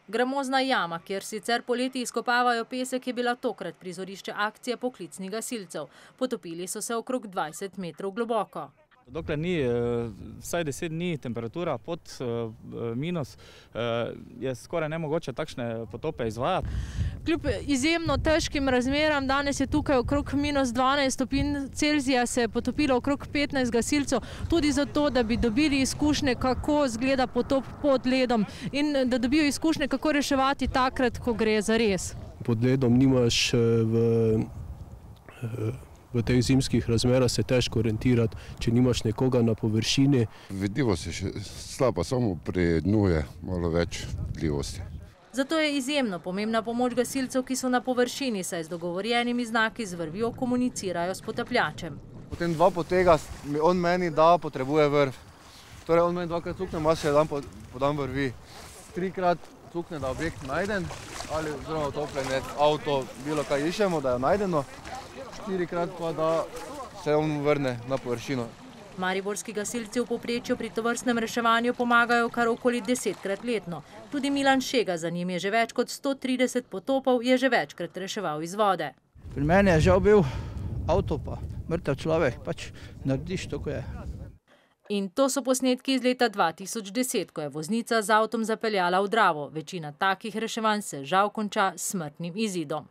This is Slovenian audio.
Gramozna jama, kjer sicer poleti izkopavajo pesek, je bila tokrat prizorišče akcije poklicnih gasilcev. Potopili so se okrog 20 metrov globoko. Dokler ni vsaj 10 dni temperatura pod minus, je skoraj nemogoče takšne potope izvajati. Kljub izjemno težkim razmeram, danes je tukaj okrog minus 12 stopinj Celzija, se je potopilo okrog 15 gasilcev, tudi zato, da bi dobili izkušnje, kako izgleda potop pod ledom in da dobijo izkušnje, kako reševati takrat, ko gre za res. Pod ledom nimaš v teh zimskih razmerah se težko orientirati, če nimaš nekoga na površini. Vidljivost je še slaba, samo pri dnu je malo več vidljivosti. Zato je izjemno pomembna pomoč gasilcev, ki so na površini, saj z dogovorjenimi znaki z vrvjo komunicirajo s potapljačem. Potem dva potega, on meni da potrebuje vrv. Torej on meni dvakrat cukne, ima še dan podam vrvi. Trikrat cukne, da objekt najden, ali oziroma topljenje avto, bilo kaj iščemo, da je najdeno. Štirikrat pa, da se on vrne na površino. Mariborski gasilci v povprečju pri tovrstnem reševanju pomagajo kar okoli 10-krat letno. Tudi Milan Šega, za njim je že več kot 130 potopov, je že večkrat reševal iz vode. Pri meni je žal bil avto pa mrtev človek, pač narediš to, ko je. In to so posnetki iz leta 2010, ko je voznica z avtom zapeljala v Dravo. Večina takih reševanj se žal konča s smrtnim izidom.